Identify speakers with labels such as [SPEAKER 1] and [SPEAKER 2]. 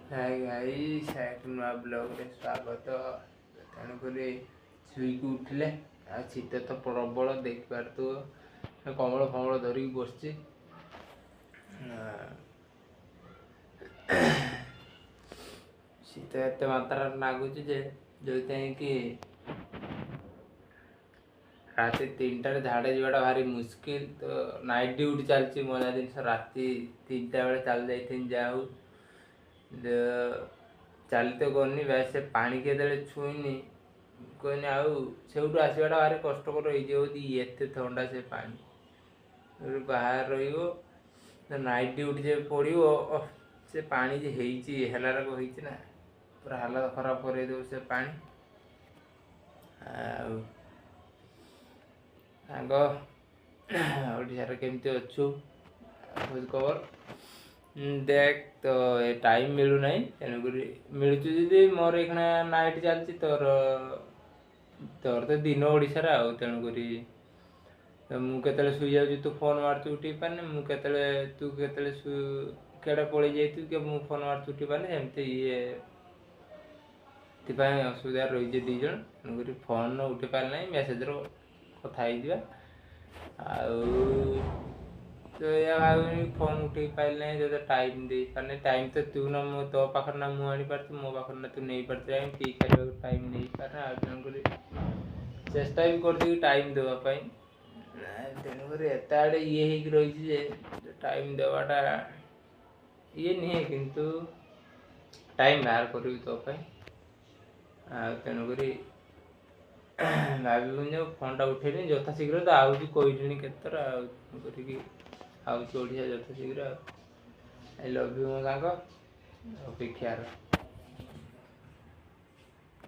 [SPEAKER 1] High guys ଏକ ନୂଆ ବ୍ଲଗ୍ରେ ସ୍ୱାଗତ। ତେଣୁକରି ଶୋଇକି ଉଠିଲେ ଆଉ ଶୀତ ତ ପ୍ରବଳ ଦେଖିପାରୁଥିବ, କମଳ ଫମଳ ଧରିକି ବସିଛି। ଶୀତ ଏତେ ମାତ୍ରାରେ ଲାଗୁଛି ଯେ ଯେଉଁଥିପାଇଁ କି ରାତି 3ଟାରେ ଝାଡ଼ା ଯିବାଟା ଭାରି ମୁସ୍କିଲ। ତ ନାଇଟ୍ ଡ୍ୟୁଟି ଚାଲିଛି, ମଜା ଜିନିଷ। ରାତି 3ଟା ବେଳେ ଚାଲି ଯାଇଥିଲି, ଯାହା ହଉ ଚାଲି ତ କରୁନି, ସେ ପାଣି କେତେବେଳେ ଛୁଇଁନି କହିନି ଆଉ ସେଉଠୁ ଆସିବାଟା ଭାରି କଷ୍ଟକର ହେଇଯିବ। ଏତେ ଥଣ୍ଡା ସେ ପାଣି ବାହାରେ ରହିବ, ନାଇଟ୍ ଡ୍ୟୁଟି ଯେ ପଡ଼ିବ, ସେ ପାଣି ଯେ ହେଇଛି ହେଲାରକ ହେଇଛି ନା, ପୁରା ହାଲତ ଖରାପ କରେଇଦେବ ସେ ପାଣି। ଆଉ ସାଙ୍ଗ ଓଡ଼ିଶାରେ କେମିତି ଅଛୁ, ଖୋଜ ଖବର ଦେଖ। ତ ଏ ଟାଇମ୍ ମିଳୁନାହିଁ, ତେଣୁକରି ମିଳୁଛି ଯଦି ମୋର ଏଇଖିଣା ନାଇଟ୍ ଚାଲିଛି, ତୋର ତ ଦିନ ଓଡ଼ିଶାରେ ଆଉ। ତେଣୁକରି ମୁଁ କେତେବେଳେ ଶୋଇଯାଉଛି, ତୁ ଫୋନ୍ ମାରୁଛୁ ଉଠେଇ ପାରୁନି। ମୁଁ କେତେବେଳେ ତୁ କେତେବେଳେ କେଡ଼େ ପଳେଇ ଯାଇଥିବୁ କି ମୁଁ ଫୋନ୍ ମାରୁଛୁ ଉଠେଇ ପାରୁନି। ସେମିତି ଏଥିପାଇଁ ଅସୁବିଧାରେ ରହିଛେ ଦୁଇ ଜଣ। ତେଣୁକରି ଫୋନ୍ ଉଠେଇ ପାରିଲେ ନାହିଁ, ମେସେଜ୍ର କଥା ହେଇଯିବା। ଆଉ ତ ଏଇଆ ଭାବୁନି ଫୋନ୍ ଉଠେଇ ପାରିଲେ ନାହିଁ, ଯଦି ଟାଇମ୍ ଦେଇପାରିନି। ଟାଇମ୍ ତ ତୁ ନା ତୋ ପାଖରେ ନା ମୁଁ ଆଣିପାରୁଛୁ, ମୋ ପାଖରେ ନା ତୁ ନେଇପାରୁଛୁ। ପିଇ ଖାଇବାକୁ ଟାଇମ୍ ନେଇପାରେ। ଆଉ ତେଣୁକରି ଚେଷ୍ଟା ବି କରୁଛି ଟାଇମ୍ ଦେବା ପାଇଁ। ତେଣୁକରି ଏତେ ଆଡ଼େ ହେଇକି ରହିଛି ଯେ ଟାଇମ୍ ଦେବାଟା ନୁହେଁ, କିନ୍ତୁ ଟାଇମ୍ ବାହାର କରିବି ତୋ ପାଇଁ। ଆଉ ତେଣୁକରି ଭାବିବୁନି ଯେ ଫୋନ୍ଟା ଉଠେଇନି, ଯଥାଶୀଘ୍ର ତ ଆଉଛି କହିଲିଣି କେତେଥର। ଆଉ କରିକି ଆଉଛି ଓଡ଼ିଶା ଯଥାଶୀଘ୍ର। ଆଇ ଲଭ୍ ୟୁ ମୋ ସାଙ୍ଗ, ଅପେକ୍ଷାର।